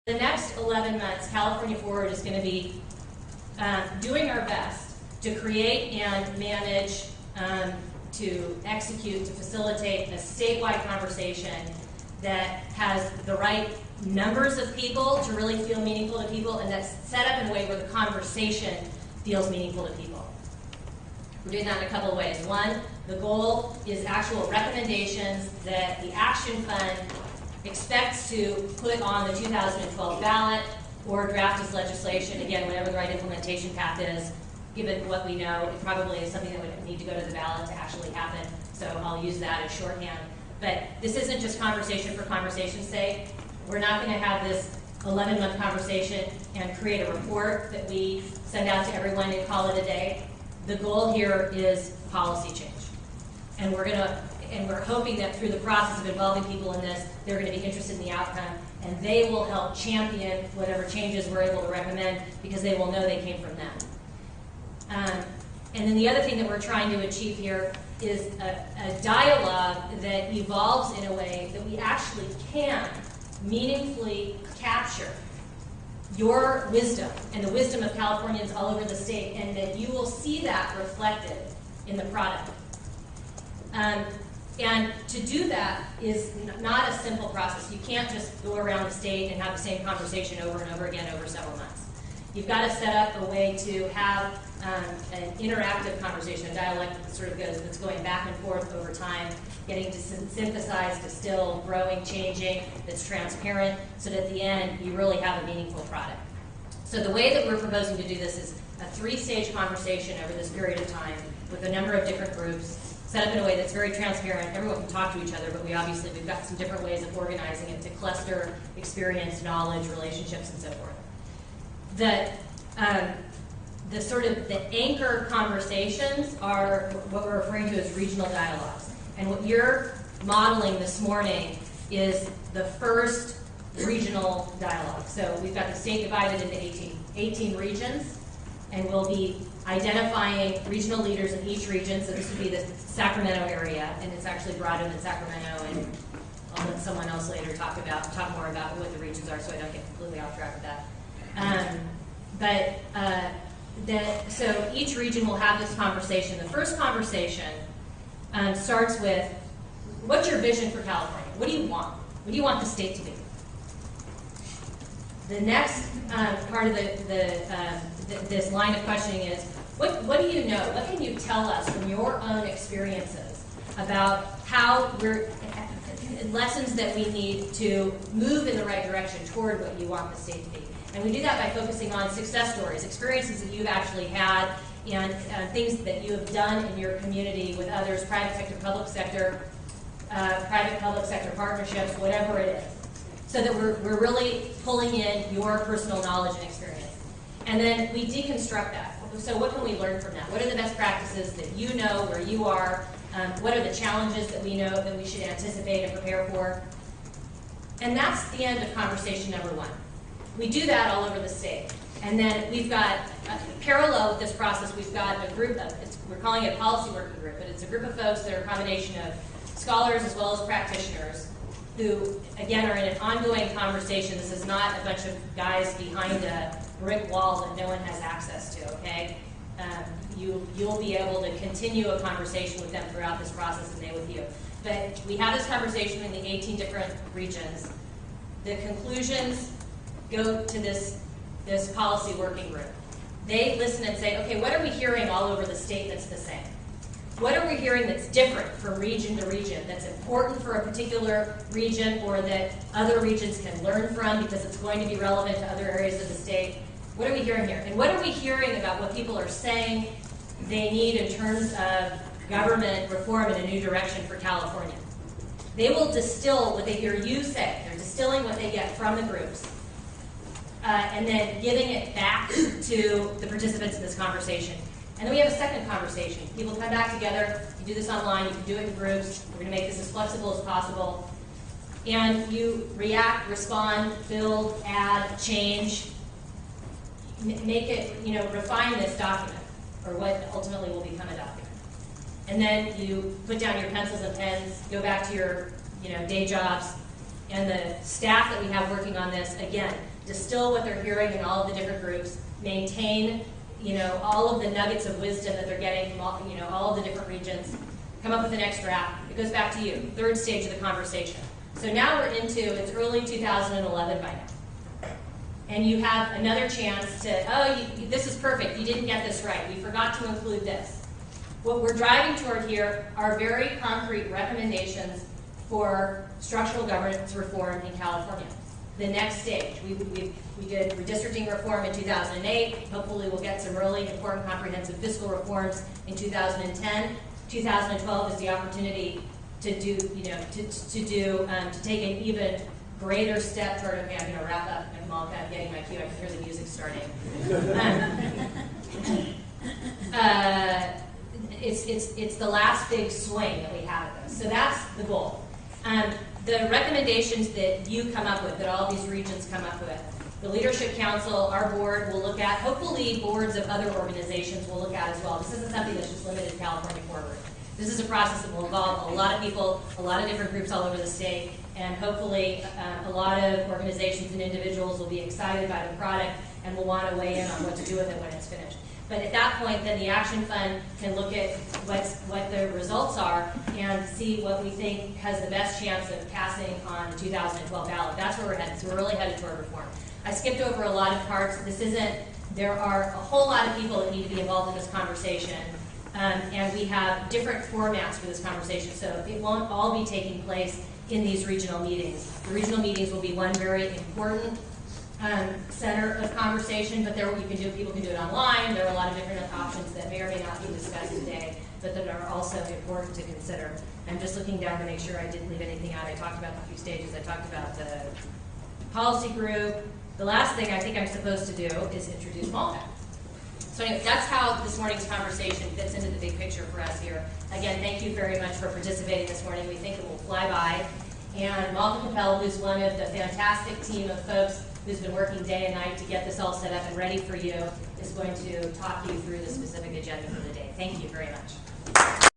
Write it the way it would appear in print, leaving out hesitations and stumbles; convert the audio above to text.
The next 11 months, California Forward is going to be doing our best to create and manage, to execute, to facilitate a statewide conversation that has the right numbers of people to really feel meaningful to people, and that's set up in a way where the conversation feels meaningful to people. We're doing that in a couple of ways. One, the goal is actual recommendations that the Action Fund expects to put on the 2012 ballot or draft as legislation, again, whatever the right implementation path is. Given what we know, it probably is something that would need to go to the ballot to actually happen, so I'll use that as shorthand. But this isn't just conversation for conversation's sake. We're not going to have this 11-month conversation and create a report that we send out to everyone and call it a day. The goal here is policy change. And we're hoping that through the process of involving people in this, they're going to be interested in the outcome, and they will help champion whatever changes we're able to recommend because they will know they came from them. And then the other thing that we're trying to achieve here is a dialogue that evolves in a way that we actually can meaningfully capture your wisdom and the wisdom of Californians all over the state, and that you will see that reflected in the product. And to do that is not a simple process. You can't just go around the state and have the same conversation over and over again over several months. You've got to set up a way to have an interactive conversation, a dialogue that sort of that's going back and forth over time, getting to synthesize, distill, growing, changing, that's transparent, so that at the end you really have a meaningful product. So the way that we're proposing to do this is a 3-stage conversation over this period of time with a number of different groups, set up in a way that's very transparent. Everyone can talk to each other, but we've got some different ways of organizing it to cluster experience, knowledge, relationships, and so forth. The sort of the anchor conversations are what we're referring to as regional dialogues. And what you're modeling this morning is the first regional dialogue. So we've got the state divided into 18 regions, and we'll be identifying regional leaders in each region. So this would be the Sacramento area, and it's actually broader than Sacramento, and I'll let someone else later talk more about what the regions are so I don't get completely off track of that. So each region will have this conversation. The first conversation starts with, what's your vision for California? What do you want? What do you want the state to be? The next part of this line of questioning is, what do you know? What can you tell us from your own experiences about how lessons that we need to move in the right direction toward what you want the state to be? And we do that by focusing on success stories, experiences that you've actually had, and things that you have done in your community with others, private sector, public sector, private-public sector partnerships, whatever it is, so that we're really pulling in your personal knowledge and experience. And then we deconstruct that. So what can we learn from that? What are the best practices that you know where you are? What are the challenges that we know that we should anticipate and prepare for? And that's the end of conversation number 1. We do that all over the state. And then we've got, parallel with this process, we've got a group of, we're calling it a policy working group, but it's a group of folks that are a combination of scholars as well as practitioners who, again, are in an ongoing conversation. This is not a bunch of guys behind a brick wall that no one has access to, okay? You'll be able to continue a conversation with them throughout this process, and they with you. But we have this conversation in the 18 different regions. The conclusions go to this policy working group. They listen and say, okay, what are we hearing all over the state that's the same? What are we hearing that's different from region to region, that's important for a particular region or that other regions can learn from because it's going to be relevant to other areas of the state? What are we hearing here? And what are we hearing about what people are saying they need in terms of government reform in a new direction for California? They will distill what they hear you say. They're distilling what they get from the groups. And then giving it back to the participants in this conversation. And then we have a second conversation. People come back together. You do this online. You can do it in groups. We're going to make this as flexible as possible. And you react, respond, build, add, change. Make it, refine this document, or what ultimately will become a document. And then you put down your pencils and pens, go back to your, day jobs, and the staff that we have working on this, again, distill what they're hearing in all of the different groups, maintain, all of the nuggets of wisdom that they're getting from all of the different regions, come up with the next draft. It goes back to you, third stage of the conversation. So now we're into, it's early 2011 by now. And you have another chance to, this is perfect, you didn't get this right, we forgot to include this. What we're driving toward here are very concrete recommendations for structural governance reform in California. The next stage, we did redistricting reform in 2008. Hopefully we'll get some really important comprehensive fiscal reforms in 2010. 2012 is the opportunity to do, to take an even greater step toward, okay, I'm going to wrap up, I'm all kind of getting my cue, I can hear the music starting. It's the last big swing that we have of this. So that's the goal. The recommendations that you come up with, that all these regions come up with, the Leadership Council, our board will look at, hopefully boards of other organizations will look at as well. This isn't something that's just limited to California Forward. This is a process that will involve a lot of people, a lot of different groups all over the state, and hopefully a lot of organizations and individuals will be excited by the product and will want to weigh in on what to do with it when it's finished. But at that point, then the Action Fund can look at what the results are and see what we think has the best chance of passing on the 2012 ballot. That's where we're headed. So we're really headed toward reform. I skipped over a lot of parts. There are a whole lot of people that need to be involved in this conversation. And we have different formats for this conversation. So it won't all be taking place in these regional meetings. The regional meetings will be one very important center of conversation, but people can do it online. There are a lot of different options that may or may not be discussed today, but that are also important to consider. I'm just looking down to make sure I didn't leave anything out. I talked about the few stages. I talked about the policy group. The last thing I think I'm supposed to do is introduce Malta. So anyway, that's how this morning's conversation fits into the big picture for us here. Again, thank you very much for participating this morning. We think it will fly by. And Malta Capel, who's one of the fantastic team of folks who's been working day and night to get this all set up and ready for you, is going to talk you through the specific agenda for the day. Thank you very much.